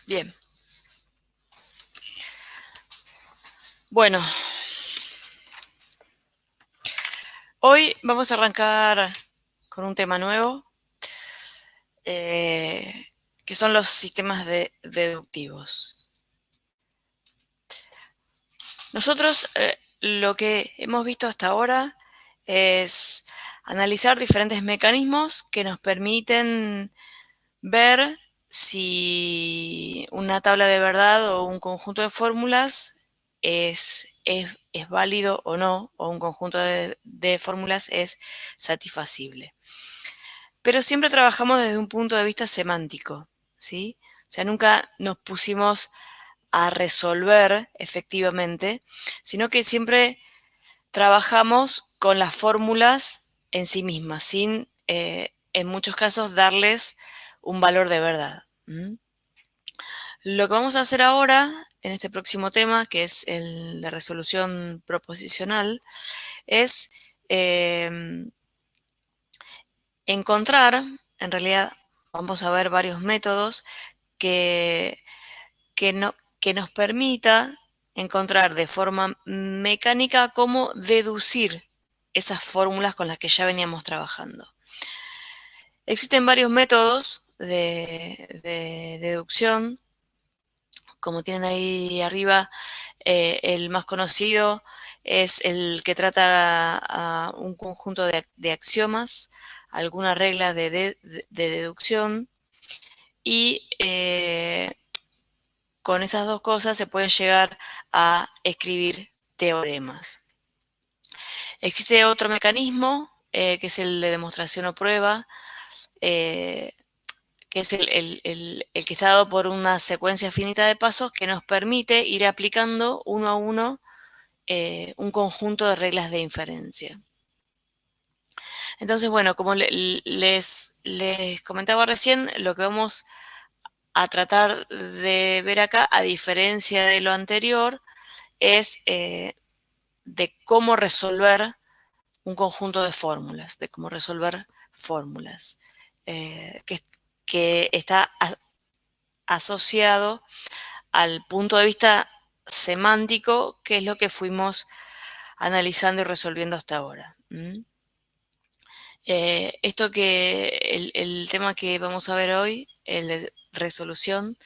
Bien. Bueno, hoy vamos a arrancar con un tema nuevo, eh, que son los sistemas deductivos. Nosotros lo que hemos visto hasta ahora es analizar diferentes mecanismos que nos permiten ver si una tabla de verdad o un conjunto de fórmulas es válido o no, o un conjunto de fórmulas es satisfacible. Pero siempre trabajamos desde un punto de vista semántico, ¿sí? O sea, nunca nos pusimos a resolver efectivamente, sino que siempre trabajamos con las fórmulas en sí mismas, sin en muchos casos darles un valor de verdad. Lo que vamos a hacer ahora, en este próximo tema, que es el de resolución proposicional, es encontrar, en realidad vamos a ver varios métodos que, que nos permita encontrar de forma mecánica cómo deducir esas fórmulas con las que ya veníamos trabajando. Existen varios métodos de deducción, como tienen ahí arriba. El más conocido es el que trata a un conjunto de axiomas, alguna regla de deducción, y con esas dos cosas se pueden llegar a escribir teoremas. Existe otro mecanismo, que es el de demostración o prueba, eh, que es el que está dado por una secuencia finita de pasos que nos permite ir aplicando uno a uno un conjunto de reglas de inferencia. Entonces, bueno, como les comentaba recién, lo que vamos a tratar de ver acá, a diferencia de lo anterior, es de cómo resolver un conjunto de fórmulas, de cómo resolver fórmulas, que está asociado al punto de vista semántico, que es lo que fuimos analizando y resolviendo hasta ahora. Esto que el tema que vamos a ver hoy, el de resolución,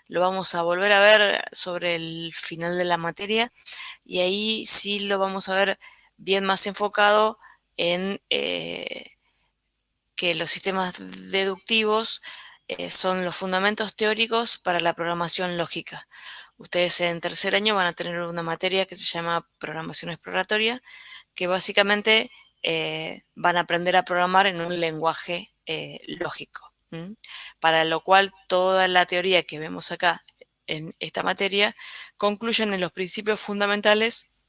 lo vamos a volver a ver sobre el final de la materia, y ahí sí lo vamos a ver bien más enfocado en que los sistemas deductivos son los fundamentos teóricos para la programación lógica. Ustedes en tercer año van a tener una materia que se llama programación exploratoria, que básicamente van a aprender a programar en un lenguaje lógico, para lo cual toda la teoría que vemos acá en esta materia concluyen en los principios fundamentales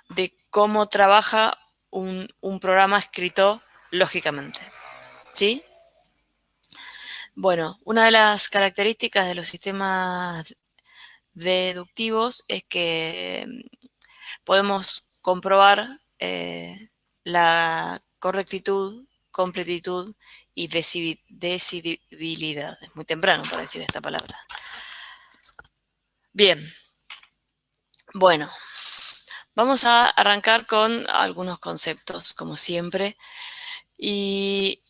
de cómo trabaja un programa escrito lógicamente. ¿Sí? Bueno, una de las características de los sistemas deductivos es que podemos comprobar la correctitud, completitud y decidibilidad. Es muy temprano para decir esta palabra. Bien, bueno, vamos a arrancar con algunos conceptos, como siempre, y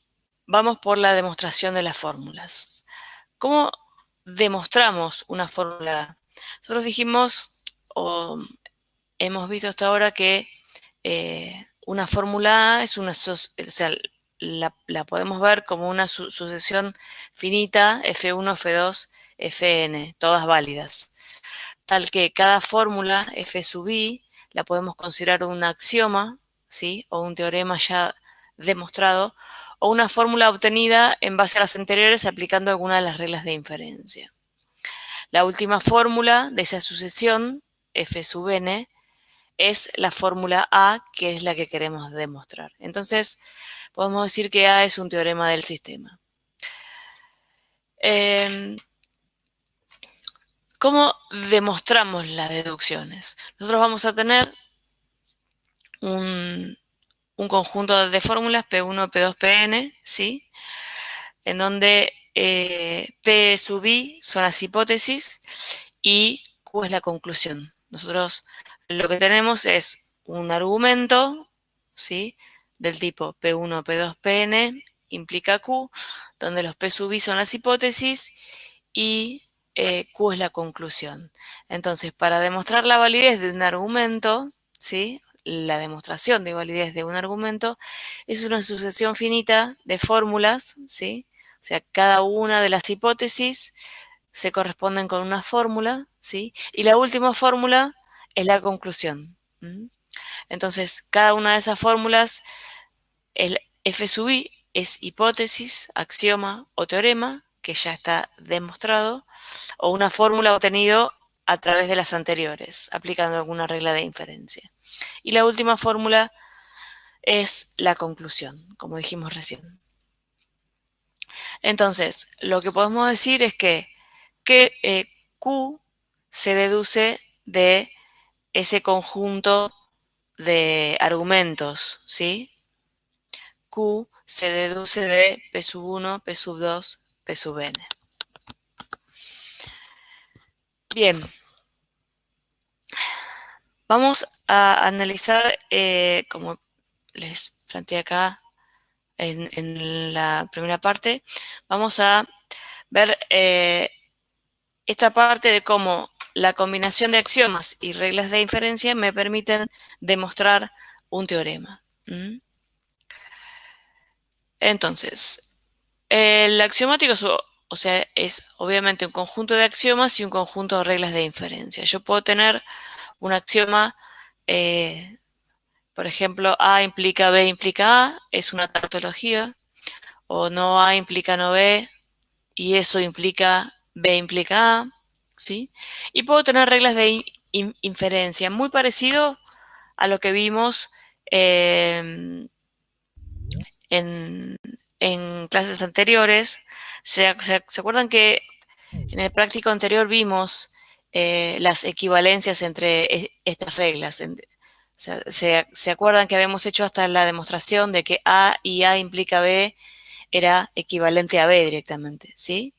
vamos por la demostración de las fórmulas. ¿Cómo demostramos una fórmula? Nosotros dijimos, o hemos visto hasta ahora, que una fórmula A es una, o sea, la podemos ver como una sucesión finita, F1, F2, Fn, todas válidas. Tal que cada fórmula, F sub i, la podemos considerar un axioma, ¿sí? O un teorema ya demostrado, o una fórmula obtenida en base a las anteriores aplicando alguna de las reglas de inferencia. La última fórmula de esa sucesión, F sub n, es la fórmula A, que es la que queremos demostrar. Entonces, podemos decir que A es un teorema del sistema. ¿Cómo demostramos las deducciones? Nosotros vamos a tener un conjunto de fórmulas, P1, P2, Pn, ¿sí? En donde P sub I son las hipótesis y Q es la conclusión. Nosotros lo que tenemos es un argumento, ¿sí?, del tipo P1, P2, Pn implica Q, donde los P sub I son las hipótesis y Q es la conclusión. Entonces, para demostrar la validez de un argumento, ¿sí?, la demostración de validez de un argumento es una sucesión finita de fórmulas, ¿sí? O sea, cada una de las hipótesis se corresponden con una fórmula, ¿sí? Y la última fórmula es la conclusión. Entonces, cada una de esas fórmulas, el F sub I es hipótesis, axioma o teorema, que ya está demostrado, o una fórmula obtenida a través de las anteriores, aplicando alguna regla de inferencia. Y la última fórmula es la conclusión, como dijimos recién. Entonces, lo que podemos decir es que Q se deduce de ese conjunto de argumentos, ¿sí? Q se deduce de P sub 1, P sub 2, P sub n. Bien. Vamos a analizar, como les planteé acá en la primera parte, vamos a ver esta parte de cómo la combinación de axiomas y reglas de inferencia me permiten demostrar un teorema. Entonces, el axiomático o sea, es obviamente un conjunto de axiomas y un conjunto de reglas de inferencia. Yo puedo tener un axioma, por ejemplo, A implica B implica A, es una tautología, o no A implica no B, y eso implica B implica A, ¿sí? Y puedo tener reglas de inferencia, muy parecido a lo que vimos en clases anteriores. ¿Se acuerdan que en el práctico anterior vimos las equivalencias entre estas reglas? O sea, ¿se acuerdan que habíamos hecho hasta la demostración de que A y A implica B era equivalente a B directamente, ¿sí?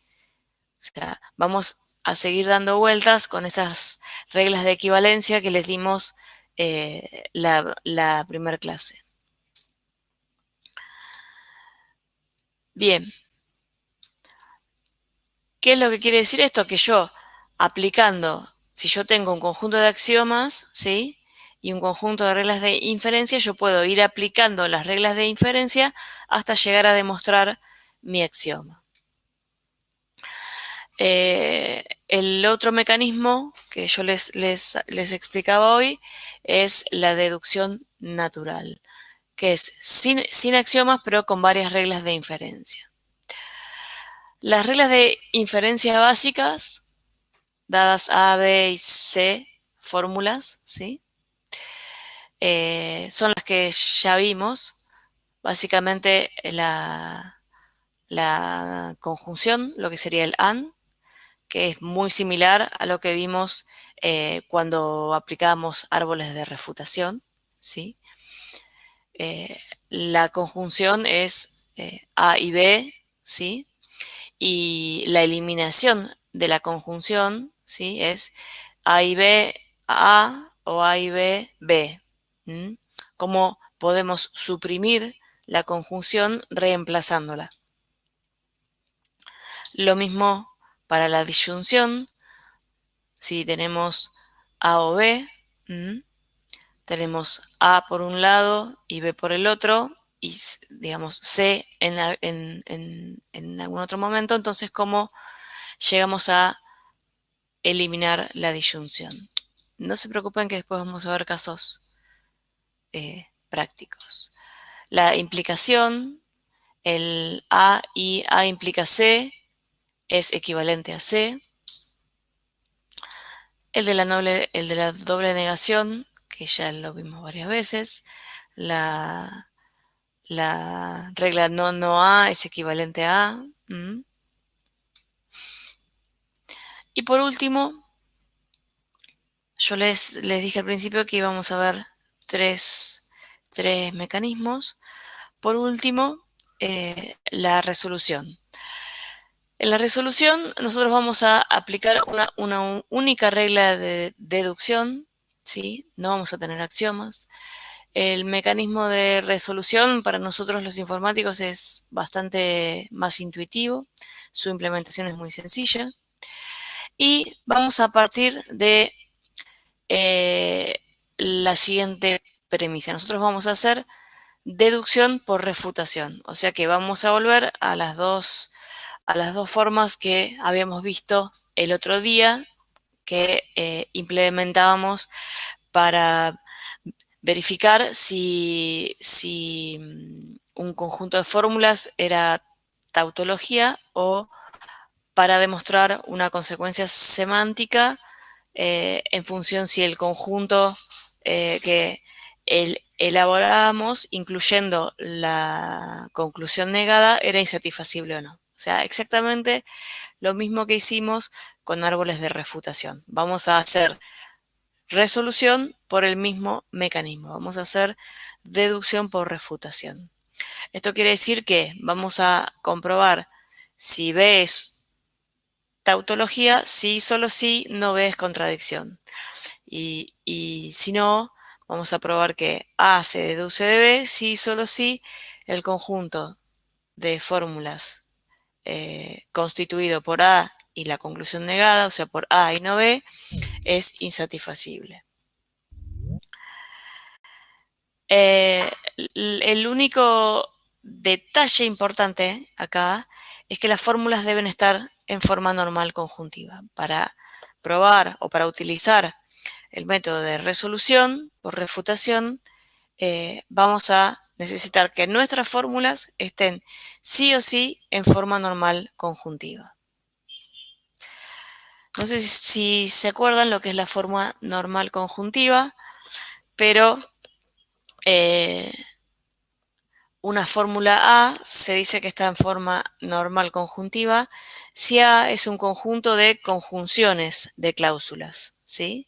O sea, vamos a seguir dando vueltas con esas reglas de equivalencia que les dimos la primera clase. Bien. ¿Qué es lo que quiere decir esto? Que yo, aplicando, si yo tengo un conjunto de axiomas, ¿sí?, y un conjunto de reglas de inferencia, yo puedo ir aplicando las reglas de inferencia hasta llegar a demostrar mi axioma. El otro mecanismo que yo les explicaba hoy es la deducción natural, que es sin axiomas pero con varias reglas de inferencia. Las reglas de inferencia básicas, dadas A, B y C fórmulas, ¿sí? Son las que ya vimos. Básicamente la conjunción, lo que sería el AND, que es muy similar a lo que vimos cuando aplicábamos árboles de refutación, ¿sí? La conjunción es A y B, ¿sí? Y la eliminación de la conjunción, ¿sí?, es A y B A o A y B B. ¿Cómo podemos suprimir la conjunción reemplazándola? Lo mismo para la disyunción. Si tenemos A o B, tenemos A por un lado y B por el otro, y digamos C en algún otro momento, entonces ¿cómo llegamos a eliminar la disyunción? No se preocupen que después vamos a ver casos prácticos. La implicación, el A y A implica C, es equivalente a C. El de la doble negación, que ya lo vimos varias veces. La regla no A es equivalente a A. Y por último, yo les dije al principio que íbamos a ver tres mecanismos. Por último, la resolución. En la resolución nosotros vamos a aplicar una única regla de deducción, ¿sí? No vamos a tener axiomas. El mecanismo de resolución para nosotros los informáticos es bastante más intuitivo, su implementación es muy sencilla. Y vamos a partir de la siguiente premisa. Nosotros vamos a hacer deducción por refutación, o sea que vamos a volver a las dos formas que habíamos visto el otro día que implementábamos para verificar si un conjunto de fórmulas era tautología o para demostrar una consecuencia semántica en función si el conjunto que elaborábamos, incluyendo la conclusión negada, era insatisfacible o no. O sea, exactamente lo mismo que hicimos con árboles de refutación. Vamos a hacer resolución por el mismo mecanismo. Vamos a hacer deducción por refutación. Esto quiere decir que vamos a comprobar si B es tautología, sí, solo sí, no B es contradicción. Y si no, vamos a probar que A se deduce de B, sí, solo sí, el conjunto de fórmulas constituido por A y la conclusión negada, o sea, por A y no B, es insatisfacible. El único detalle importante acá es que las fórmulas deben estar en forma normal conjuntiva. Para probar o para utilizar el método de resolución por refutación, vamos a necesitar que nuestras fórmulas estén sí o sí en forma normal conjuntiva. No sé si se acuerdan lo que es la forma normal conjuntiva, pero una fórmula A se dice que está en forma normal conjuntiva si A es un conjunto de conjunciones de cláusulas, ¿sí?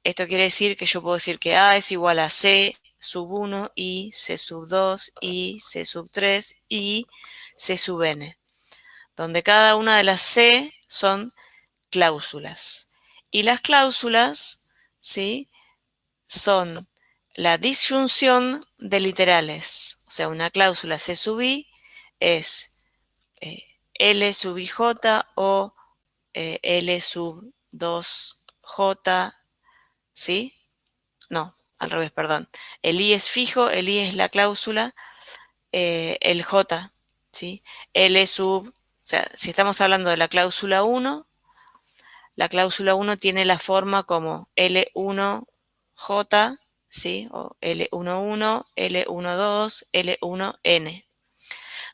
Esto quiere decir que yo puedo decir que A es igual a C sub 1 y C sub 2 y C sub 3 y C sub n, donde cada una de las C son cláusulas. Y las cláusulas, ¿sí?, son la disyunción de literales. O sea, una cláusula C sub i es L sub ij o L sub 2j, ¿sí? No, al revés, perdón. El i es fijo, el i es la cláusula, el j, ¿sí? L sub, o sea, si estamos hablando de la cláusula 1, la cláusula 1 tiene la forma como L1J, ¿sí? O L11, L12, L1N,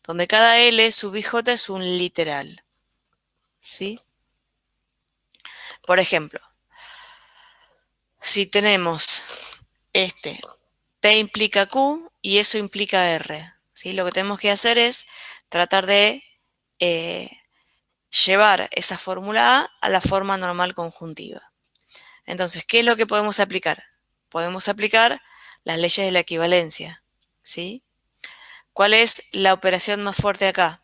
donde cada L sub ij es un literal, ¿sí? Por ejemplo, si tenemos P implica Q y eso implica R, ¿sí? Lo que tenemos que hacer es tratar de llevar esa fórmula a la forma normal conjuntiva. Entonces, ¿qué es lo que podemos aplicar? Podemos aplicar las leyes de la equivalencia, ¿sí? ¿Cuál es la operación más fuerte acá?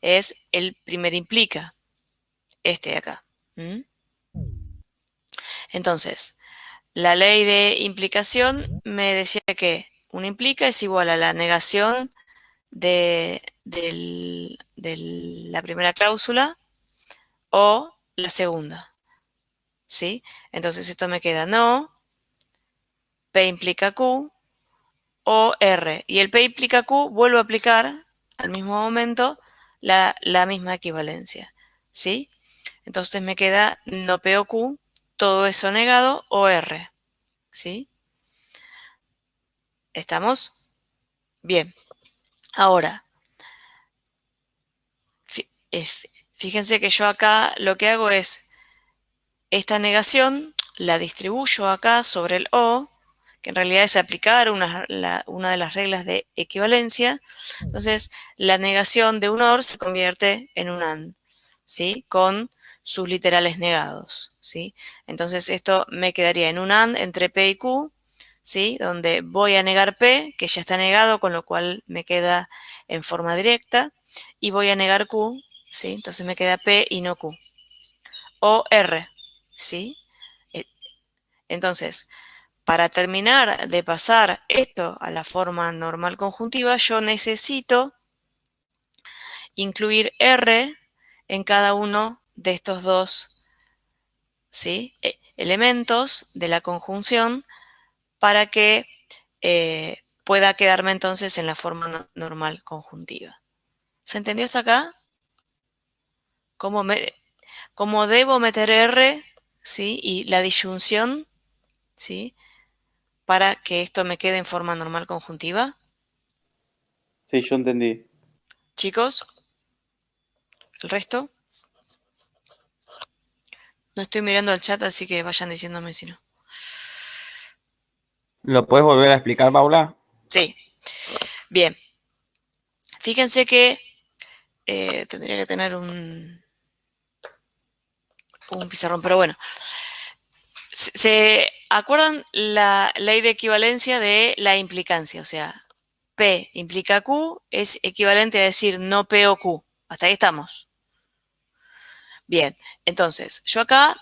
Es el primer implica, este de acá. Entonces, la ley de implicación me decía que un implica es igual a la negación de la primera cláusula o la segunda, ¿sí? Entonces esto me queda no, P implica Q o R. Y el P implica Q vuelvo a aplicar al mismo momento la misma equivalencia, ¿sí? Entonces me queda no P o Q, todo eso negado o R, ¿sí? ¿Estamos? Bien. Ahora, fíjense que yo acá lo que hago es esta negación la distribuyo acá sobre el O, que en realidad es aplicar una de las reglas de equivalencia. Entonces, la negación de un OR se convierte en un AND, ¿sí? Con sus literales negados, ¿sí? Entonces, esto me quedaría en un AND entre P y Q, ¿sí? Donde voy a negar P, que ya está negado, con lo cual me queda en forma directa, y voy a negar Q, ¿sí? Entonces me queda P y no Q. O R, ¿sí? Entonces, para terminar de pasar esto a la forma normal conjuntiva, yo necesito incluir R en cada uno de estos dos, ¿sí? Elementos de la conjunción para que pueda quedarme entonces en la forma normal conjuntiva. ¿Se entendió hasta acá? ¿Cómo debo meter R, ¿sí? Y la disyunción, ¿sí? Para que esto me quede en forma normal conjuntiva. Sí, yo entendí. Chicos, el resto. No estoy mirando el chat, así que vayan diciéndome si no. ¿Lo puedes volver a explicar, Paula? Sí. Bien. Fíjense que tendría que tener un pizarrón, pero bueno. ¿Se acuerdan la ley de equivalencia de la implicancia? O sea, P implica Q es equivalente a decir no P o Q. Hasta ahí estamos. Bien, entonces, yo acá,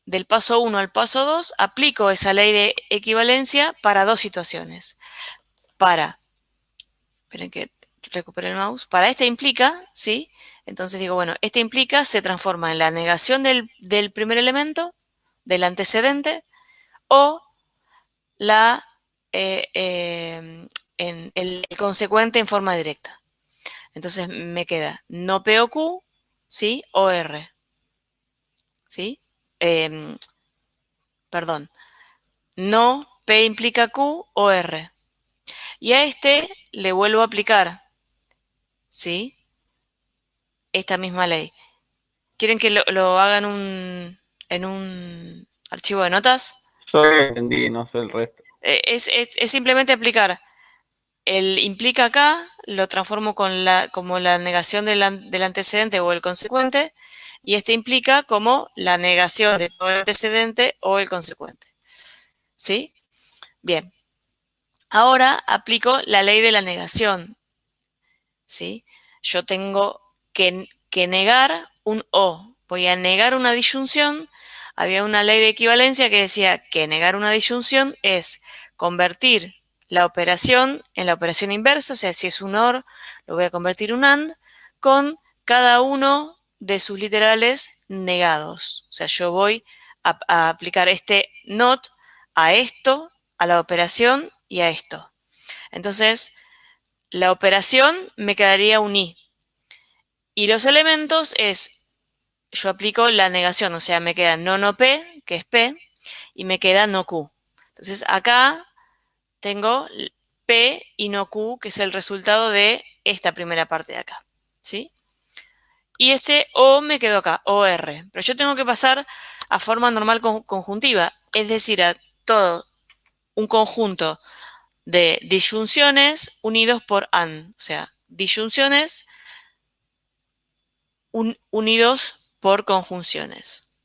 del paso 1 al paso 2, aplico esa ley de equivalencia para dos situaciones. Esperen que recupere el mouse. Para este implica, ¿sí? Entonces digo, bueno, este implica se transforma en la negación del primer elemento, del antecedente, o la, en el consecuente en forma directa. Entonces me queda no P o Q, ¿sí? O R, ¿sí? Perdón, no P implica Q o R. Y a este le vuelvo a aplicar, ¿sí? Esta misma ley. ¿Quieren que lo haga en un archivo de notas? Yo lo entendí, no sé el resto. Es simplemente aplicar el implica acá, lo transformo como la negación del antecedente o el consecuente, y este implica como la negación del antecedente o el consecuente. ¿Sí? Bien. Ahora aplico la ley de la negación. ¿Sí? Yo tengo que negar un O. Voy a negar una disyunción. Había una ley de equivalencia que decía que negar una disyunción es convertir la operación en la operación inversa, o sea, si es un OR, lo voy a convertir en un AND, con cada uno de sus literales negados. O sea, yo voy a aplicar este NOT a esto, a la operación y a esto. Entonces, la operación me quedaría un I. Y los elementos es, yo aplico la negación, o sea, me queda no P, que es P, y me queda no Q. Entonces acá tengo P y no Q, que es el resultado de esta primera parte de acá. ¿Sí? Y este O me quedó acá, OR. Pero yo tengo que pasar a forma normal conjuntiva, es decir, a todo un conjunto de disyunciones unidos por AND. O sea, disyunciones unidos por conjunciones.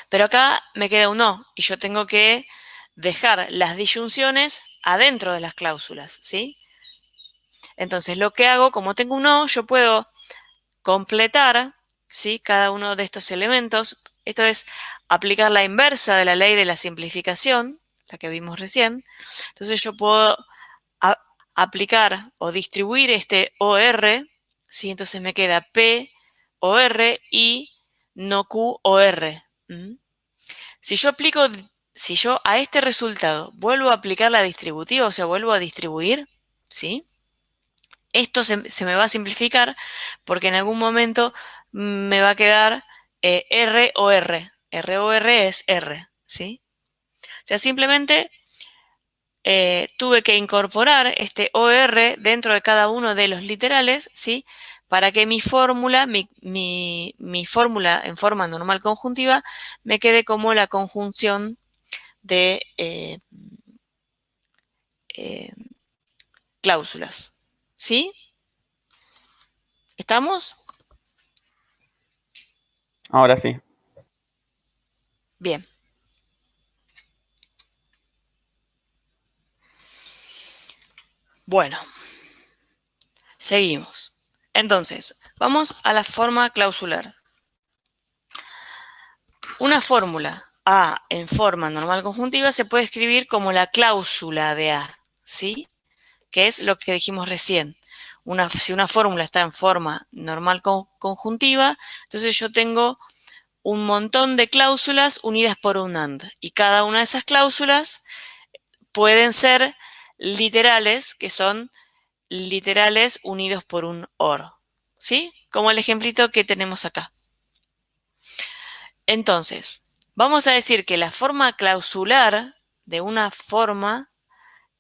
Pero acá me queda un no y yo tengo que dejar las disyunciones adentro de las cláusulas, ¿sí? Entonces lo que hago, como tengo un no, yo puedo completar, ¿sí? Cada uno de estos elementos. Esto es aplicar la inversa de la ley de la simplificación, la que vimos recién. Entonces yo puedo aplicar o distribuir este OR, ¿sí? Entonces me queda P, OR y no Q, OR. Si yo aplico, si yo a este resultado vuelvo a aplicar la distributiva, o sea, vuelvo a distribuir, ¿sí? Esto se me va a simplificar porque en algún momento me va a quedar R o R. R o R es R, ¿sí? O sea, simplemente tuve que incorporar este OR dentro de cada uno de los literales, ¿sí? Para que mi fórmula, mi fórmula en forma normal conjuntiva, me quede como la conjunción de eh, cláusulas. ¿Sí? ¿Estamos? Ahora sí. Bien. Bueno, seguimos. Entonces, vamos a la forma clausular. Una fórmula A en forma normal conjuntiva se puede escribir como la cláusula de A, ¿sí? Que es lo que dijimos recién. Si una fórmula está en forma normal conjuntiva, entonces yo tengo un montón de cláusulas unidas por un AND. Y cada una de esas cláusulas pueden ser literales, que son literales unidos por un OR, ¿sí? Como el ejemplito que tenemos acá. Entonces, vamos a decir que la forma clausular de una fórmula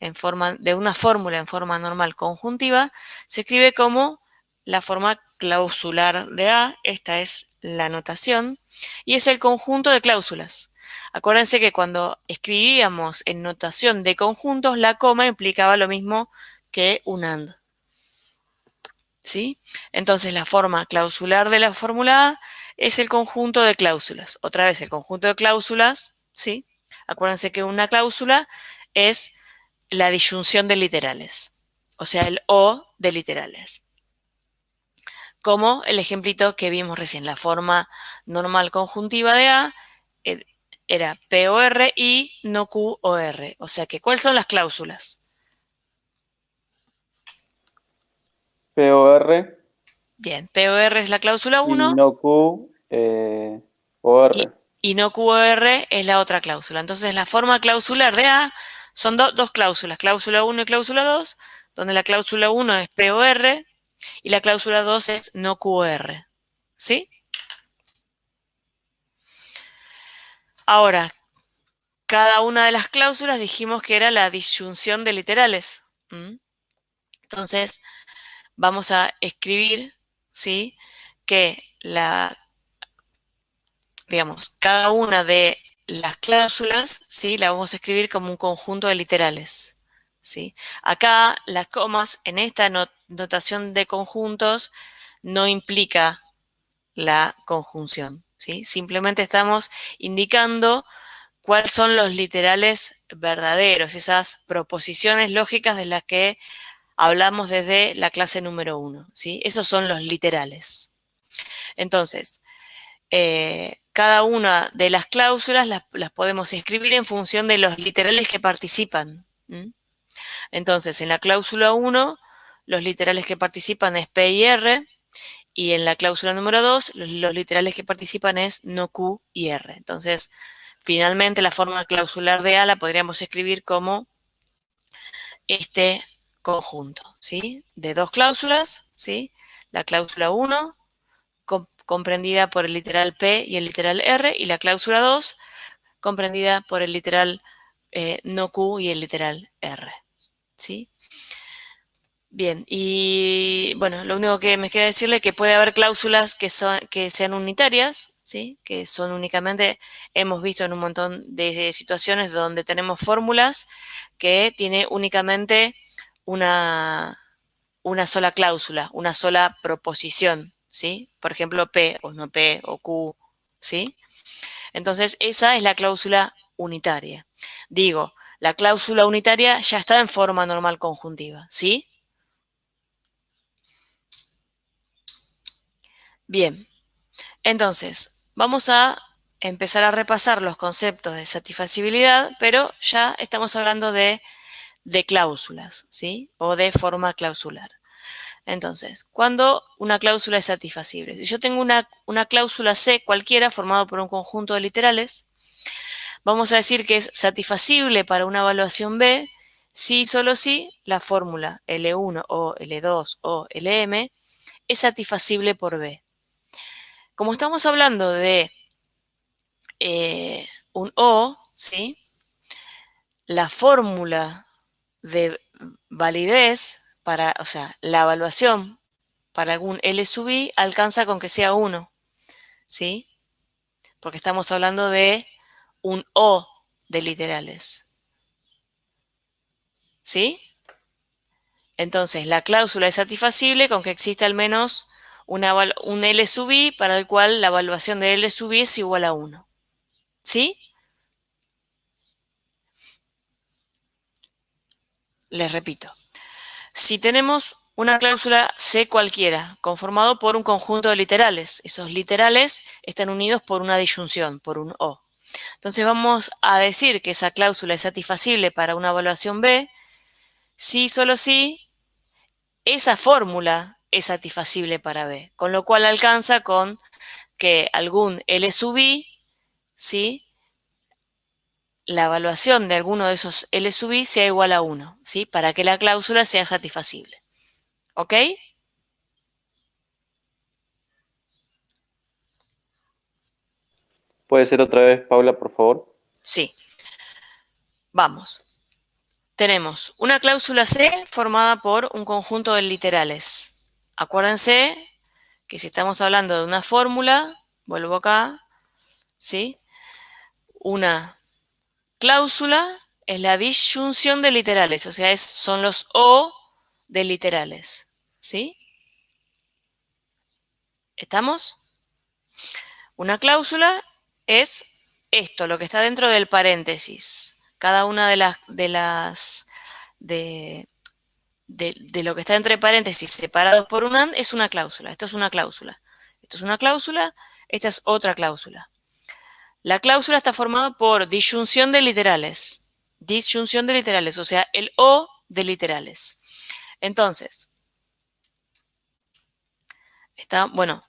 en forma normal conjuntiva se escribe como la forma clausular de A. Esta es la notación y es el conjunto de cláusulas. Acuérdense que cuando escribíamos en notación de conjuntos, la coma implicaba lo mismo que un AND, ¿sí? Entonces la forma clausular de la fórmula A es el conjunto de cláusulas. Otra vez el conjunto de cláusulas, ¿sí? Acuérdense que una cláusula es la disyunción de literales, o sea, el O de literales. Como el ejemplito que vimos recién, la forma normal conjuntiva de A era POR y no QOR. O sea que, ¿cuáles son las cláusulas? POR Bien, POR es la cláusula y 1 no Q, OR. y no QOR es la otra cláusula. Entonces, la forma clausular de A son dos cláusulas, cláusula 1 y cláusula 2, donde la cláusula 1 es POR y la cláusula 2 es no QOR. ¿Sí? Ahora, cada una de las cláusulas dijimos que era la disyunción de literales. Entonces, vamos a escribir, ¿sí? Que digamos, cada una de las cláusulas, ¿sí? La vamos a escribir como un conjunto de literales, ¿sí? Acá las comas en esta notación de conjuntos no implica la conjunción, ¿sí? Simplemente estamos indicando cuáles son los literales verdaderos, esas proposiciones lógicas de las que hablamos desde la clase número 1, ¿sí? Esos son los literales. Entonces, cada una de las cláusulas las podemos escribir en función de los literales que participan. Entonces, en la cláusula 1, los literales que participan es P y R, y en la cláusula número 2, los literales que participan es no Q y R. Entonces, finalmente, la forma clausular de A la podríamos escribir como este conjunto, ¿sí? De dos cláusulas, ¿sí? La cláusula 1, comprendida por el literal P y el literal R, y la cláusula 2, comprendida por el literal no Q y el literal R, ¿sí? Bien, y bueno, lo único que me queda decirle es que puede haber cláusulas que sean unitarias, ¿sí? Que son únicamente, hemos visto en un montón de situaciones donde tenemos fórmulas que tiene únicamente una sola cláusula, una sola proposición, ¿sí? Por ejemplo, P o no P o Q, ¿sí? Entonces, esa es la cláusula unitaria. Digo, la cláusula unitaria ya está en forma normal conjuntiva, ¿sí? Bien, entonces, vamos a empezar a repasar los conceptos de satisfacibilidad, pero ya estamos hablando de cláusulas, ¿sí? O de forma clausular. Entonces, cuando una cláusula es satisfacible. Si yo tengo una cláusula C cualquiera formada por un conjunto de literales, vamos a decir que es satisfacible para una evaluación B si y solo si la fórmula L1 o L2 o Lm es satisfacible por B. Como estamos hablando de un O, ¿sí? La fórmula de validez para, o sea, la evaluación para algún L sub I alcanza con que sea 1, ¿sí? Porque estamos hablando de un O de literales, ¿sí? Entonces, la cláusula es satisfacible con que existe al menos un L sub I para el cual la evaluación de L sub I es igual a 1, ¿sí? Les repito, si tenemos una cláusula C cualquiera, conformado por un conjunto de literales. Esos literales están unidos por una disyunción, por un O. Entonces vamos a decir que esa cláusula es satisfacible para una evaluación B si, solo si, esa fórmula es satisfacible para B, con lo cual alcanza con que algún L sub I, ¿sí?, la evaluación de alguno de esos L sub I sea igual a 1, ¿sí?, para que la cláusula sea satisfacible. ¿Ok? ¿Puede ser otra vez, Paula, por favor? Sí. Vamos. Tenemos una cláusula C formada por un conjunto de literales. Acuérdense que si estamos hablando de una fórmula, vuelvo acá, ¿sí?, una cláusula es la disyunción de literales, o sea, son los O de literales, ¿sí? ¿Estamos? Una cláusula es esto, lo que está dentro del paréntesis. Cada una de lo que está entre paréntesis separados por un AND es una cláusula. Esto es una cláusula. Esto es una cláusula, esta es otra cláusula. La cláusula está formada por disyunción de literales. Disyunción de literales, o sea, el O de literales. Entonces, bueno,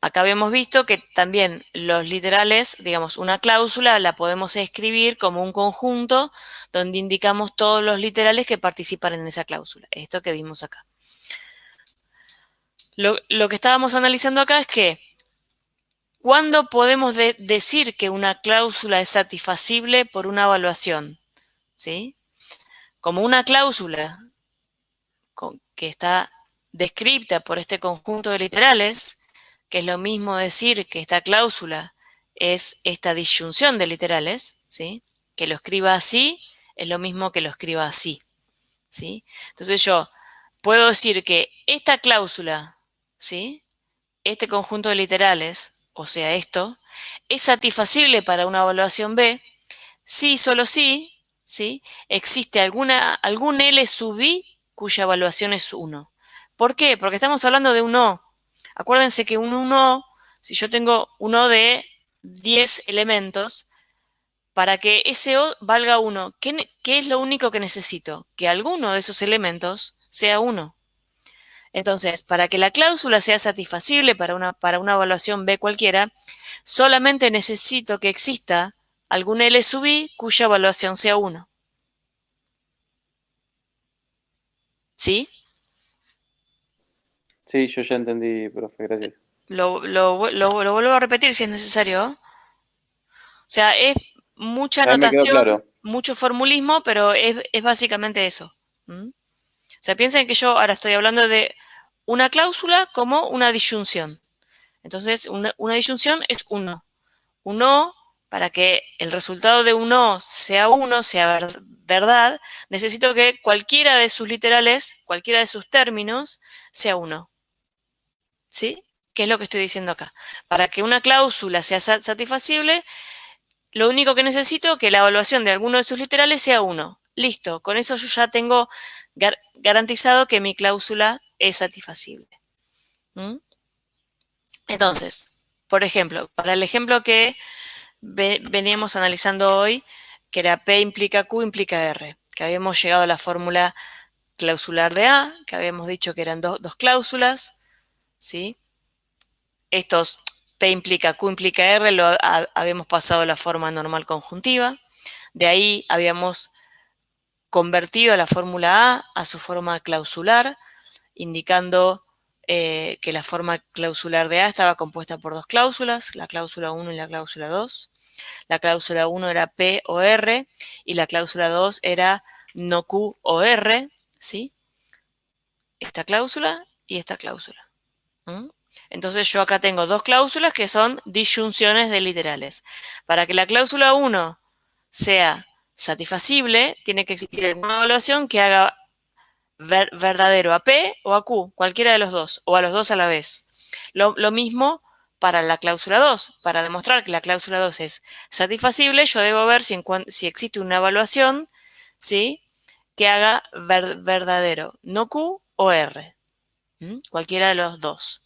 acá habíamos visto que también los literales, digamos, una cláusula la podemos escribir como un conjunto donde indicamos todos los literales que participan en esa cláusula. Esto que vimos acá. Lo que estábamos analizando acá es que ¿cuándo podemos decir que una cláusula es satisfacible por una evaluación? ¿Sí? Como una cláusula que está descrita por este conjunto de literales, que es lo mismo decir que esta cláusula es esta disyunción de literales, ¿sí?, que lo escriba así es lo mismo que lo escriba así, ¿sí? Entonces yo puedo decir que esta cláusula, ¿sí?, este conjunto de literales, o sea, esto, es satisfacible para una evaluación B si, solo si, ¿sí?, existe algún L sub I cuya evaluación es 1. ¿Por qué? Porque estamos hablando de un O. Acuérdense que un O, si yo tengo un O de 10 elementos, para que ese O valga 1, ¿qué es lo único que necesito? Que alguno de esos elementos sea 1. Entonces, para que la cláusula sea satisfacible para una evaluación B cualquiera, solamente necesito que exista algún L sub I cuya evaluación sea 1. ¿Sí? Sí, yo ya entendí, profe, gracias. Lo vuelvo a repetir si es necesario. O sea, es mucha A mí me quedó notación, claro. mucho formulismo, pero es básicamente eso. ¿Mm? O sea, piensen que yo ahora estoy hablando de una cláusula como una disyunción. Entonces, una disyunción es 1. Un O, para que el resultado de un O sea 1, sea verdad, necesito que cualquiera de sus literales, cualquiera de sus términos, sea 1. ¿Sí? ¿Qué es lo que estoy diciendo acá? Para que una cláusula sea satisfacible, lo único que necesito es que la evaluación de alguno de sus literales sea 1. Listo, con eso yo ya tengo garantizado que mi cláusula es satisfacible. ¿Mm? Entonces, por ejemplo, para el ejemplo que veníamos analizando hoy, que era P implica Q implica R, que habíamos llegado a la fórmula clausular de A, que habíamos dicho que eran dos cláusulas, ¿sí? Estos P implica Q implica R lo habíamos pasado a la forma normal conjuntiva. De ahí habíamos convertido la fórmula A su forma clausular, indicando que la forma clausular de A estaba compuesta por dos cláusulas, la cláusula 1 y la cláusula 2. La cláusula 1 era P o R y la cláusula 2 era no Q o R, ¿sí? Esta cláusula y esta cláusula. ¿Mm? Entonces yo acá tengo dos cláusulas que son disyunciones de literales. Para que la cláusula 1 sea satisfacible, tiene que existir alguna evaluación que haga verdadero a P o a Q, cualquiera de los dos, o a los dos a la vez. Lo mismo para la cláusula 2. Para demostrar que la cláusula 2 es satisfacible, yo debo ver si existe una evaluación, ¿sí?, que haga verdadero no Q o R. Cualquiera de los dos.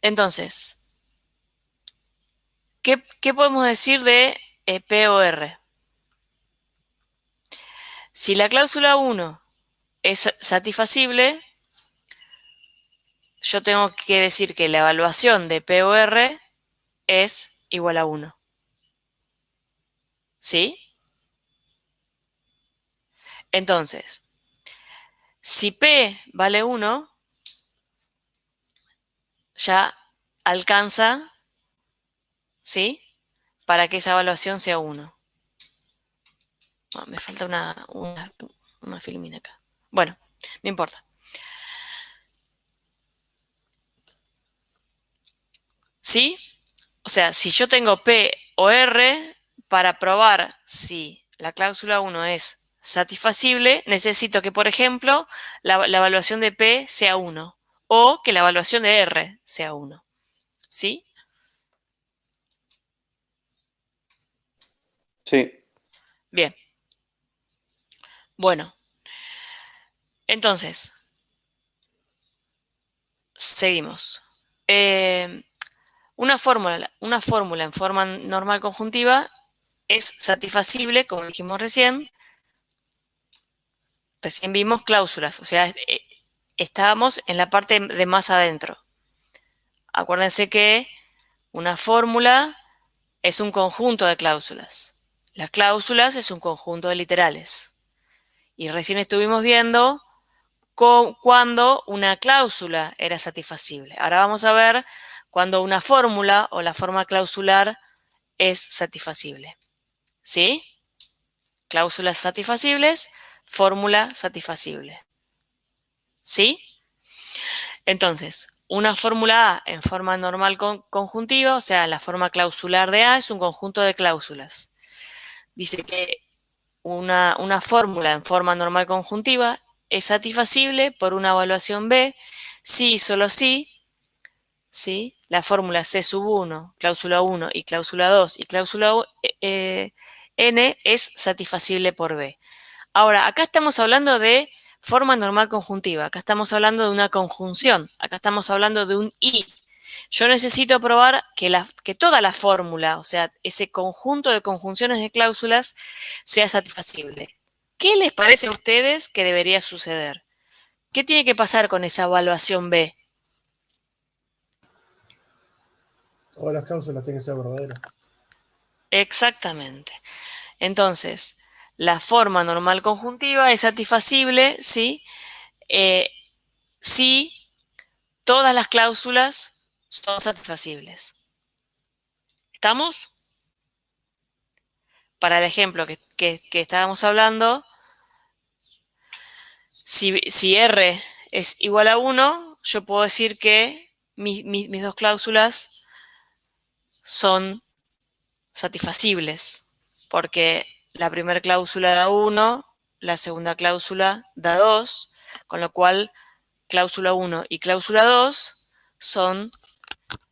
Entonces, ¿qué podemos decir de P o R? Si la cláusula 1 es satisfacible, yo tengo que decir que la evaluación de P o R es igual a 1. ¿Sí? Entonces, si P vale 1, ya alcanza, ¿sí?, para que esa evaluación sea 1. Oh, me falta una filmina acá. Bueno, no importa. ¿Sí? O sea, si yo tengo P o R, para probar si la cláusula 1 es satisfacible, necesito que, por ejemplo, la evaluación de P sea 1 o que la evaluación de R sea 1. ¿Sí? Sí. Bien. Bueno. Entonces, seguimos. Una fórmula en forma normal conjuntiva es satisfacible, como dijimos recién. Recién vimos cláusulas, o sea, estábamos en la parte de más adentro. Acuérdense que una fórmula es un conjunto de cláusulas. Las cláusulas es un conjunto de literales. Y recién estuvimos viendo cuando una cláusula era satisfacible. Ahora vamos a ver cuando una fórmula o la forma clausular es satisfacible. ¿Sí? Cláusulas satisfacibles, fórmula satisfacible. ¿Sí? Entonces, una fórmula A en forma normal conjuntiva, o sea, la forma clausular de A es un conjunto de cláusulas. Dice que una fórmula en forma normal conjuntiva es satisfacible por una evaluación B si y solo si, ¿sí?, la fórmula C sub 1, cláusula 1 y cláusula 2 y cláusula N es satisfacible por B. Ahora, acá estamos hablando de forma normal conjuntiva, acá estamos hablando de una conjunción, acá estamos hablando de un y. Yo necesito probar que toda la fórmula, o sea, ese conjunto de conjunciones de cláusulas, sea satisfacible. ¿Qué les parece a ustedes que debería suceder? ¿Qué tiene que pasar con esa evaluación B? Todas las cláusulas tienen que ser verdaderas. Exactamente. Entonces, la forma normal conjuntiva es satisfacible, ¿sí? Si todas las cláusulas son satisfacibles. ¿Estamos? Para el ejemplo que estábamos hablando, si R es igual a 1, yo puedo decir que mis dos cláusulas son satisfacibles, porque la primera cláusula da 1, la segunda cláusula da 2, con lo cual cláusula 1 y cláusula 2 son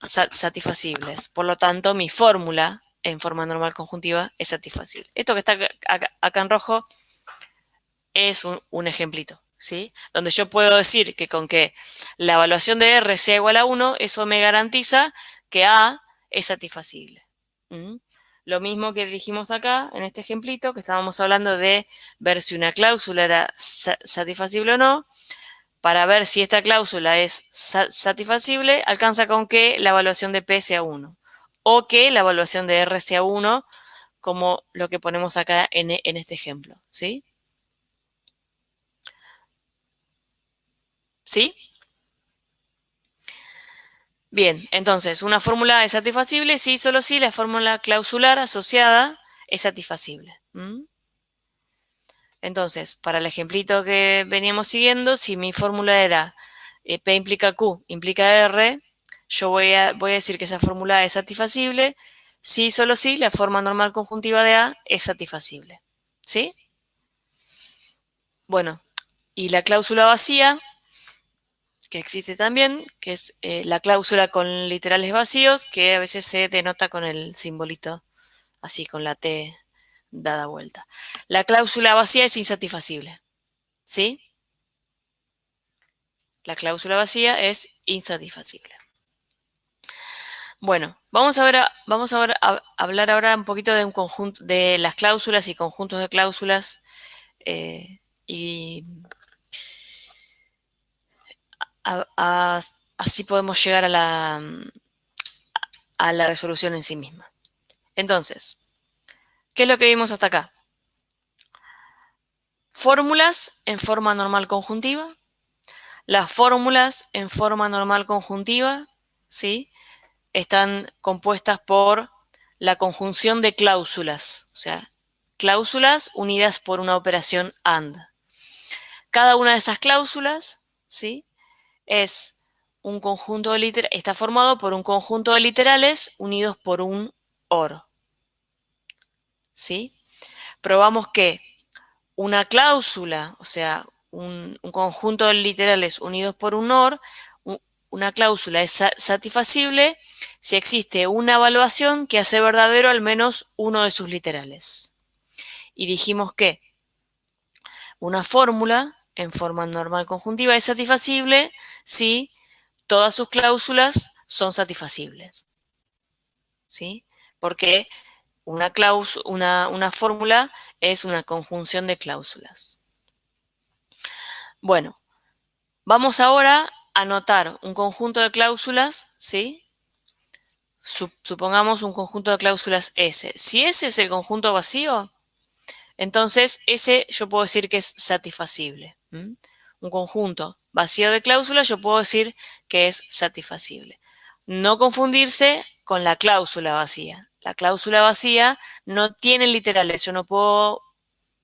satisfacibles. Por lo tanto, mi fórmula en forma normal conjuntiva es satisfacible. Esto que está acá en rojo es un ejemplito, ¿sí? Donde yo puedo decir que con que la evaluación de R sea igual a 1, eso me garantiza que A es satisfacible. Lo mismo que dijimos acá, en este ejemplito, que estábamos hablando de ver si una cláusula era satisfacible o no. Para ver si esta cláusula es satisfacible, alcanza con que la evaluación de P sea 1 o que la evaluación de R sea 1, como lo que ponemos acá en este ejemplo, ¿sí? ¿Sí? Bien, entonces, una fórmula es satisfacible si solo si la fórmula clausular asociada es satisfacible. Entonces, para el ejemplito que veníamos siguiendo, si mi fórmula era P implica Q implica R, yo voy a decir que esa fórmula es satisfacible si solo si la forma normal conjuntiva de A es satisfacible. ¿Sí? Bueno, y la cláusula vacía, que existe también, que es la cláusula con literales vacíos, que a veces se denota con el simbolito, así con la T dada vuelta. La cláusula vacía es insatisfacible. ¿Sí? La cláusula vacía es insatisfacible. Bueno, vamos a hablar ahora un poquito de un conjunto de las cláusulas y conjuntos de cláusulas y así podemos llegar a la resolución en sí misma. Entonces, ¿qué es lo que vimos hasta acá? Fórmulas en forma normal conjuntiva. Las fórmulas en forma normal conjuntiva, ¿sí?, están compuestas por la conjunción de cláusulas, o sea, cláusulas unidas por una operación AND. Cada una de esas cláusulas, ¿sí?, es un conjunto de está formado por un conjunto de literales unidos por un OR. ¿Sí? Probamos que una cláusula, o sea, un conjunto de literales unidos por un OR, una cláusula es satisfacible si existe una evaluación que hace verdadero al menos uno de sus literales. Y dijimos que una fórmula en forma normal conjuntiva es satisfacible si todas sus cláusulas son satisfacibles. ¿Sí? Porque una fórmula es una conjunción de cláusulas. Bueno, vamos ahora a anotar un conjunto de cláusulas, ¿sí? Supongamos un conjunto de cláusulas S. Si ese es el conjunto vacío, entonces ese yo puedo decir que es satisfacible. Un conjunto vacío de cláusulas yo puedo decir que es satisfacible. No confundirse con la cláusula vacía. La cláusula vacía no tiene literales. Yo no puedo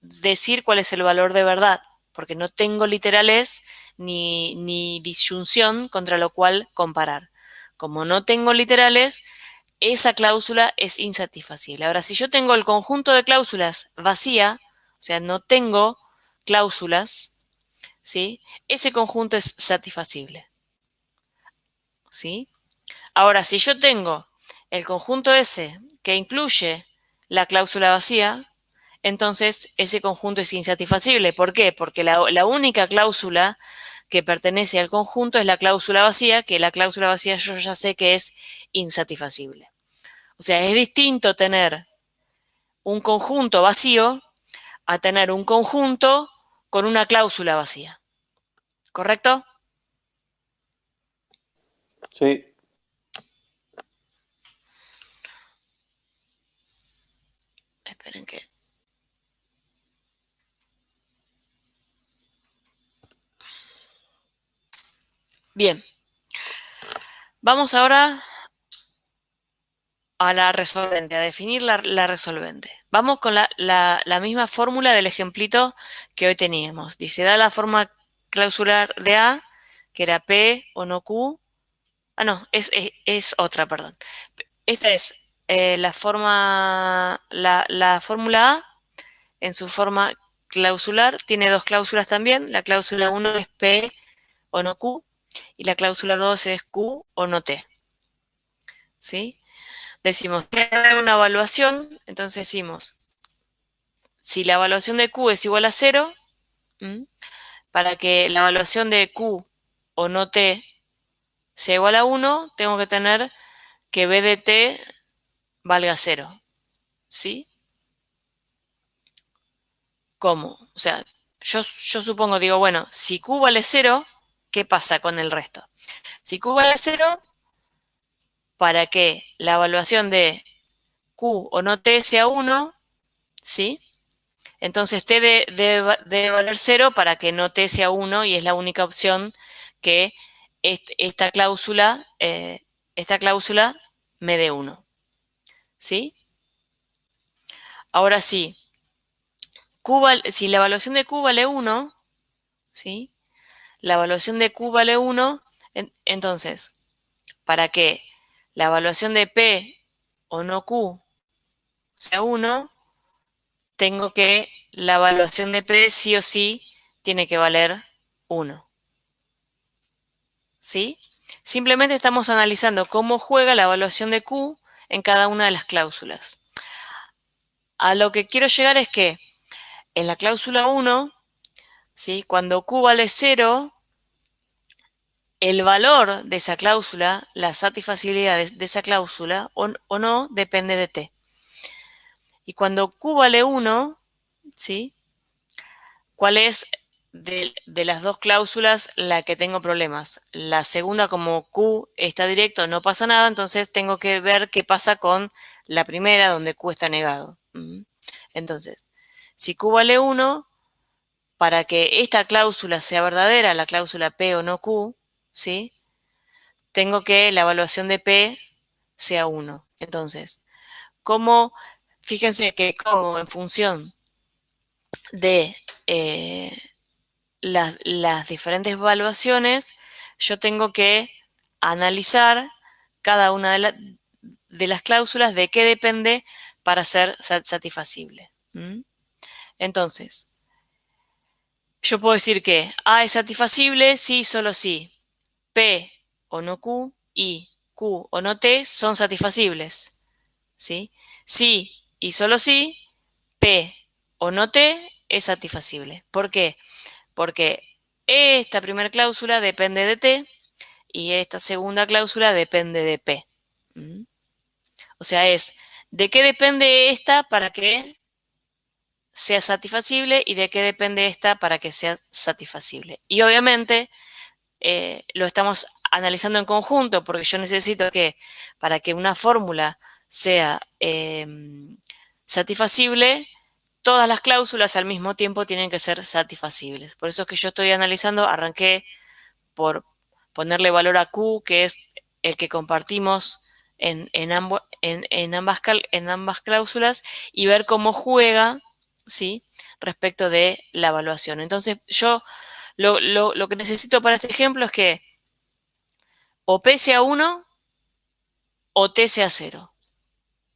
decir cuál es el valor de verdad, porque no tengo literales ni disyunción contra lo cual comparar. Como no tengo literales, esa cláusula es insatisfacible. Ahora, si yo tengo el conjunto de cláusulas vacía, o sea, no tengo cláusulas, ¿sí?, ese conjunto es satisfacible. ¿Sí? Ahora, si yo tengo el conjunto S que incluye la cláusula vacía, entonces ese conjunto es insatisfacible. ¿Por qué? Porque la única cláusula que pertenece al conjunto es la cláusula vacía, que la cláusula vacía yo ya sé que es insatisfacible. O sea, es distinto tener un conjunto vacío a tener un conjunto con una cláusula vacía. ¿Correcto? Sí. Esperen que... Bien. Vamos ahora a la resolvente, a definir la resolvente. Vamos con la misma fórmula del ejemplito que hoy teníamos. Dice, da la forma clausular de A, que era P o no Q. Ah, no, es otra, perdón. Esta es la fórmula A en su forma clausular. Tiene dos cláusulas también. La cláusula 1 es P o no Q y la cláusula 2 es Q o no T. ¿Sí? Decimos, que hay una evaluación, entonces decimos, si la evaluación de Q es igual a 0, para que la evaluación de Q o no T sea igual a 1, tengo que tener que B de T valga 0. ¿Sí? ¿Cómo? O sea, yo supongo, digo, bueno, si Q vale 0, ¿qué pasa con el resto? Si Q vale 0, para que la evaluación de Q o no T sea 1, ¿sí? Entonces T debe valer 0 para que no T sea 1 y es la única opción que esta cláusula me dé 1. ¿Sí? Ahora sí, si la evaluación de Q vale 1, ¿sí? La evaluación de Q vale 1, entonces, para que la evaluación de P o no Q sea 1, tengo que la evaluación de P sí o sí tiene que valer 1. ¿Sí? Simplemente estamos analizando cómo juega la evaluación de Q en cada una de las cláusulas. A lo que quiero llegar es que en la cláusula 1, ¿sí?, cuando Q vale 0, el valor de esa cláusula, la satisfactibilidad de esa cláusula o no, depende de t. Y cuando q vale 1, ¿sí? ¿Cuál es de las dos cláusulas la que tengo problemas? La segunda, como q está directo, no pasa nada, entonces tengo que ver qué pasa con la primera, donde q está negado. Entonces, si q vale 1, para que esta cláusula sea verdadera, la cláusula P o no Q, ¿sí? Tengo que la evaluación de P sea 1. Entonces, fíjense que como en función de las diferentes evaluaciones, yo tengo que analizar cada una de las cláusulas de qué depende para ser satisfacible. Entonces, yo puedo decir que A es satisfacible si solo si P o no Q y Q o no T son satisfacibles. ¿Sí? Si y solo si P o no T es satisfacible. ¿Por qué? Porque esta primera cláusula depende de T y esta segunda cláusula depende de P. O sea, es de qué depende esta para que sea satisfacible y de qué depende esta para que sea satisfacible. Y obviamente lo estamos analizando en conjunto porque yo necesito que para que una fórmula sea satisfacible, todas las cláusulas al mismo tiempo tienen que ser satisfacibles. Por eso es que yo estoy analizando, arranqué por ponerle valor a Q, que es el que compartimos en ambas cláusulas, y ver cómo juega, ¿sí?, respecto de la evaluación. Entonces, yo lo que necesito para este ejemplo es que o P sea 1 o T sea 0.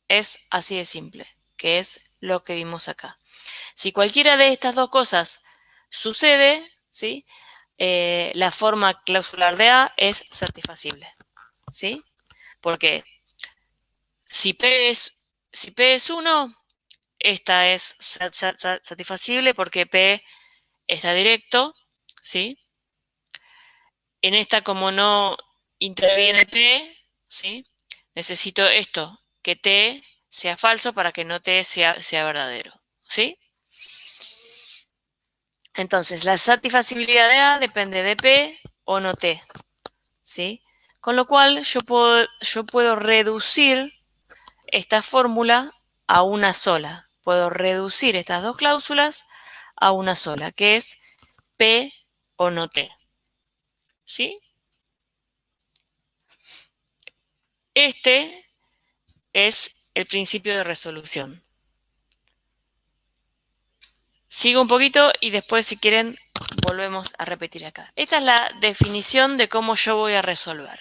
Es así de simple, que es lo que vimos acá. Si cualquiera de estas dos cosas sucede, ¿sí?, la forma clausular de A es satisfacible, ¿sí? Porque si P es 1, esta es satisfacible porque P está directo, ¿sí? En esta, como no interviene T, ¿sí?, necesito esto, que T sea falso para que no T sea verdadero, ¿sí? Entonces, la satisfacibilidad de A depende de P o no T, ¿sí? Con lo cual, yo puedo reducir esta fórmula a una sola. Puedo reducir estas dos cláusulas a una sola, que es P o no T, ¿sí? Este es el principio de resolución. Sigo un poquito y después, si quieren, volvemos a repetir acá. Esta es la definición de cómo yo voy a resolver.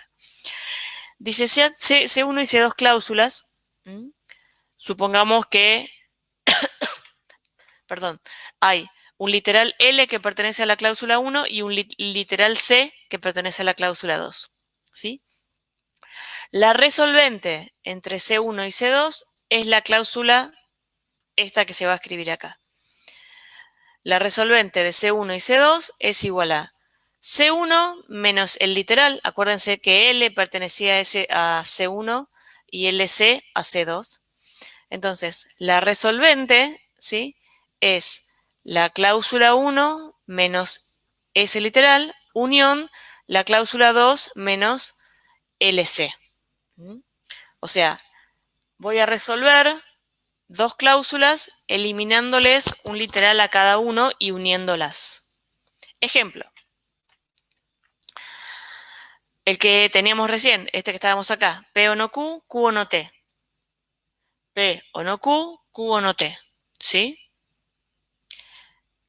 Dice C1 y C2 cláusulas. Supongamos que, perdón, hay un literal L que pertenece a la cláusula 1 y un literal C que pertenece a la cláusula 2. ¿Sí? La resolvente entre C1 y C2 es la cláusula esta que se va a escribir acá. La resolvente de C1 y C2 es igual a C1 menos el literal. Acuérdense que L pertenecía a C1 y LC a C2. Entonces, la resolvente, ¿sí?, es la cláusula 1 menos S literal, unión la cláusula 2 menos LC. O sea, voy a resolver dos cláusulas eliminándoles un literal a cada uno y uniéndolas. Ejemplo. El que teníamos recién, este que estábamos acá. P o no Q, Q o no T. P o no Q, Q o no T. ¿Sí?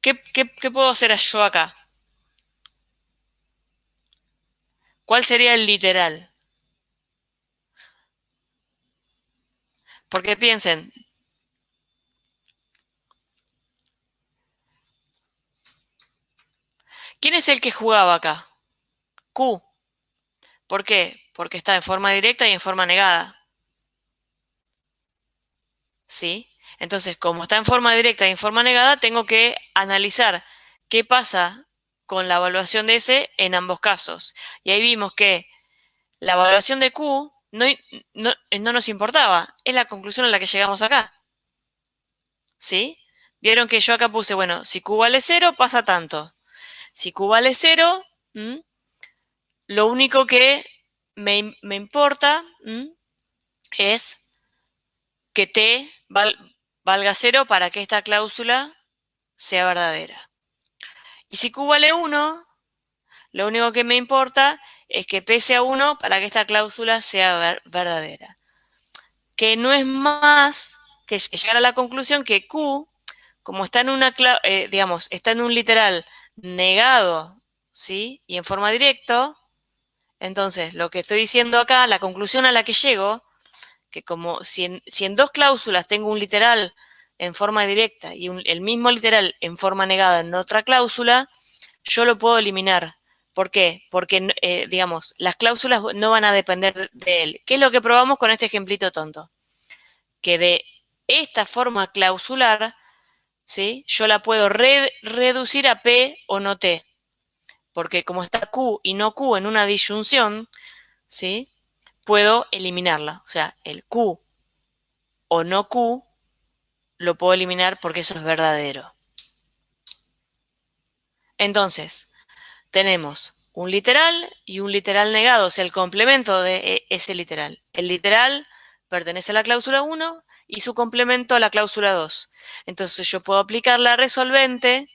¿Qué puedo hacer yo acá? ¿Cuál sería el literal? Porque piensen. ¿Quién es el que jugaba acá? Q. ¿Por qué? Porque está en forma directa y en forma negada. ¿Sí? Entonces, como está en forma directa y en forma negada, tengo que analizar qué pasa con la evaluación de S en ambos casos. Y ahí vimos que la evaluación de Q no nos importaba. Es la conclusión a la que llegamos acá. ¿Sí? Vieron que yo acá puse, bueno, si Q vale 0, pasa tanto. Si Q vale 0, lo único que me importa es que T valga 0 para que esta cláusula sea verdadera. Y si Q vale 1, lo único que me importa es que P sea 1 para que esta cláusula sea verdadera. Que no es más que llegar a la conclusión que Q, como está en está en un literal negado, ¿sí? Y en forma directa, entonces lo que estoy diciendo acá, la conclusión a la que llego, que como si en dos cláusulas tengo un literal en forma directa y el mismo literal en forma negada en otra cláusula, yo lo puedo eliminar. ¿Por qué? Porque, las cláusulas no van a depender de él. ¿Qué es lo que probamos con este ejemplito tonto? Que de esta forma clausular, ¿sí? Yo la puedo reducir a P o no T. Porque como está Q y no Q en una disyunción, ¿sí? Puedo eliminarla. O sea, el Q o no Q lo puedo eliminar porque eso es verdadero. Entonces, tenemos un literal y un literal negado, o sea, el complemento de ese literal. El literal pertenece a la cláusula 1 y su complemento a la cláusula 2. Entonces yo puedo aplicar la resolvente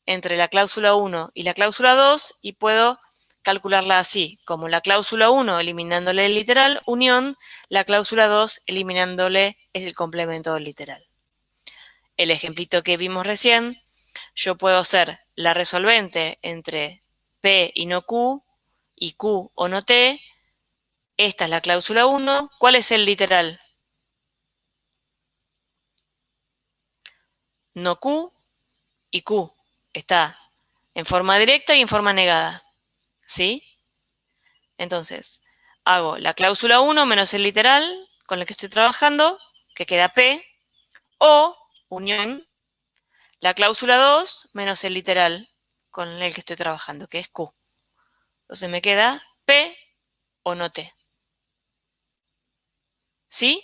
entre la cláusula 1 y la cláusula 2 y puedo calcularla así, como la cláusula 1 eliminándole el literal, unión, la cláusula 2 eliminándole el complemento del literal. El ejemplito que vimos recién, yo puedo hacer la resolvente entre P y no Q, y Q o no T. Esta es la cláusula 1. ¿Cuál es el literal? No Q y Q. Está en forma directa y en forma negada. ¿Sí? Entonces, hago la cláusula 1 menos el literal con el que estoy trabajando, que queda P, o unión, la cláusula 2 menos el literal con el que estoy trabajando, que es Q. Entonces me queda P o no T. ¿Sí?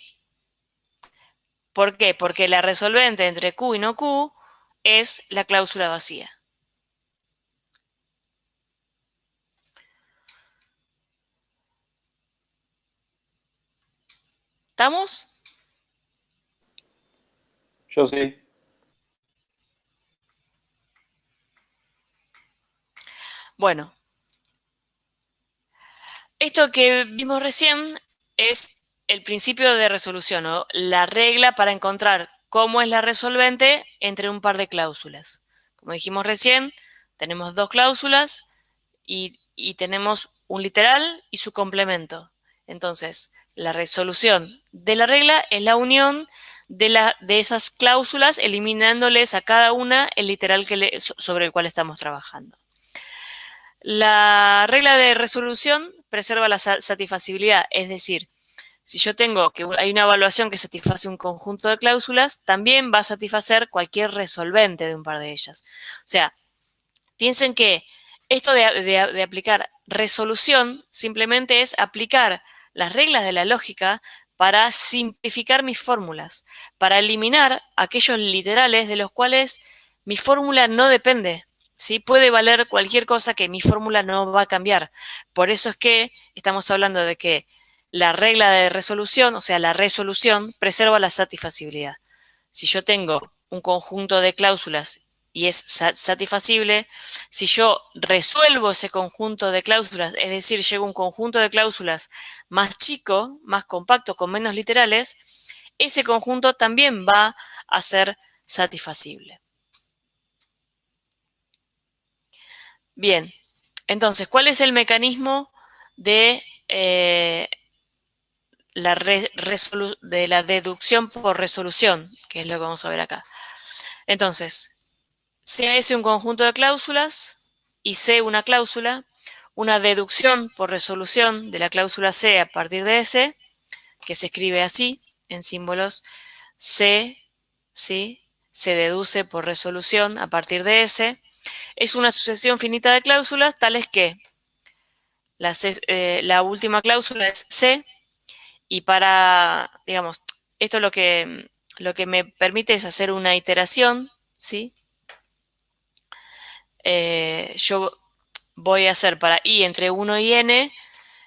¿Por qué? Porque la resolvente entre Q y no Q es la cláusula vacía. ¿Estamos? Yo sí. Bueno, esto que vimos recién es el principio de resolución o la regla para encontrar cómo es la resolvente entre un par de cláusulas. Como dijimos recién, tenemos dos cláusulas y tenemos un literal y su complemento. Entonces, la resolución de la regla es la unión de esas cláusulas, eliminándoles a cada una el literal sobre el cual estamos trabajando. La regla de resolución preserva la satisfacibilidad, es decir, si yo tengo que hay una evaluación que satisface un conjunto de cláusulas, también va a satisfacer cualquier resolvente de un par de ellas. O sea, piensen que esto de aplicar resolución simplemente es aplicar las reglas de la lógica para simplificar mis fórmulas, para eliminar aquellos literales de los cuales mi fórmula no depende. ¿Sí? Puede valer cualquier cosa que mi fórmula no va a cambiar. Por eso es que estamos hablando de que la regla de resolución, o sea, la resolución, preserva la satisfacibilidad. Si yo tengo un conjunto de cláusulas y es satisfacible, si yo resuelvo ese conjunto de cláusulas, es decir, llego a un conjunto de cláusulas más chico, más compacto, con menos literales, ese conjunto también va a ser satisfacible. Bien, entonces, ¿cuál es el mecanismo de la deducción por resolución? Que es lo que vamos a ver acá. Entonces, sea S un conjunto de cláusulas y C una cláusula, una deducción por resolución de la cláusula C a partir de S, que se escribe así, en símbolos C, ¿sí? Se deduce por resolución a partir de S. Es una sucesión finita de cláusulas tales que la última cláusula es C y para, digamos, esto lo que me permite es hacer una iteración, ¿sí? Yo voy a hacer para I entre 1 y N,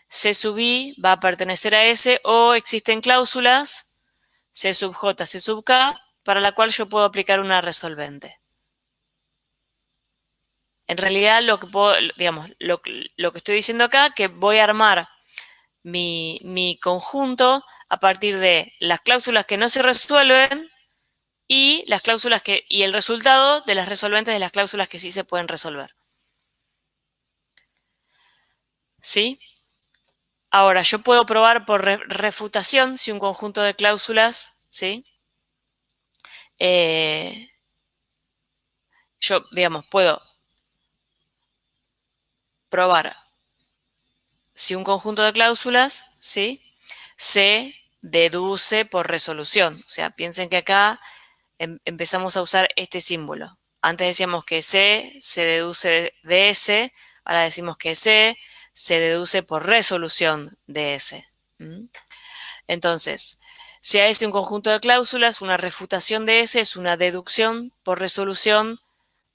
C sub I va a pertenecer a S o existen cláusulas C sub J, C sub K, para la cual yo puedo aplicar una resolvente. En realidad lo que puedo, digamos, lo que estoy diciendo acá, que voy a armar mi conjunto a partir de las cláusulas que no se resuelven y las cláusulas y el resultado de las resolventes de las cláusulas que sí se pueden resolver. ¿Sí? Ahora, yo puedo probar por refutación si un conjunto de cláusulas, ¿sí? Yo, digamos, puedo probar si un conjunto de cláusulas, ¿sí? Se deduce por resolución. O sea, piensen que acá empezamos a usar este símbolo. Antes decíamos que C se deduce de S, ahora decimos que C se deduce por resolución de S. Entonces, si a S un conjunto de cláusulas, una refutación de S es una deducción por resolución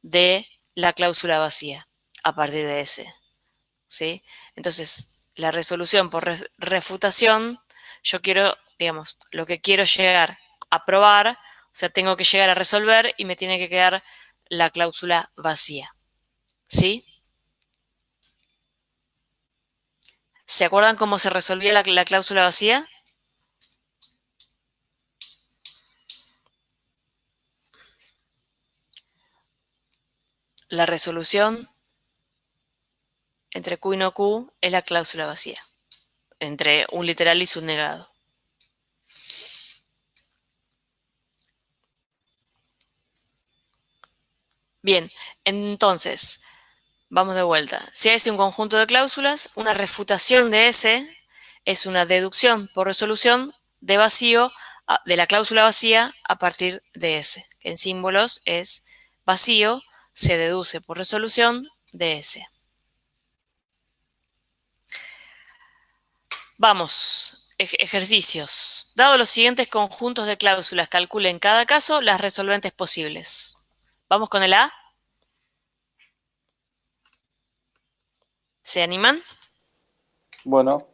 de la cláusula vacía a partir de S. ¿Sí? Entonces, la resolución por refutación, yo quiero, digamos, lo que quiero llegar a probar, o sea, tengo que llegar a resolver y me tiene que quedar la cláusula vacía. ¿Sí? ¿Se acuerdan cómo se resolvía la cláusula vacía? La resolución entre Q y no Q es la cláusula vacía, entre un literal y su negado. Bien, entonces, vamos de vuelta. Si hay un conjunto de cláusulas, una refutación de S es una deducción por resolución de vacío de la cláusula vacía a partir de S. En símbolos es vacío, se deduce por resolución de S. Vamos, ejercicios. Dado los siguientes conjuntos de cláusulas, calcule en cada caso las resolventes posibles. Vamos con el A. ¿Se animan? Bueno,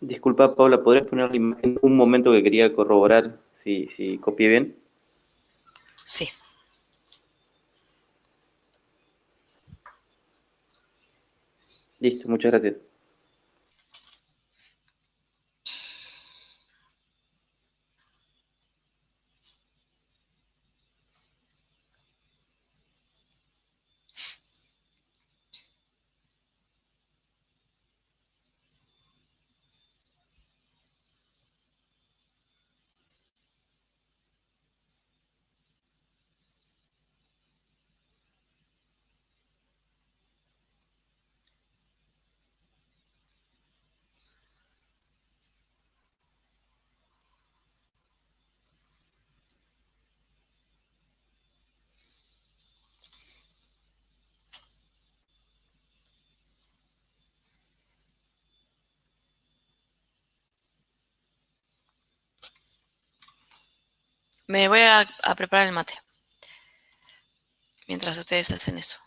Disculpa, Paula, ¿podrías poner la imagen un momento que quería corroborar si copié bien? Sí. Listo, muchas gracias. Me voy a preparar el mate mientras ustedes hacen eso.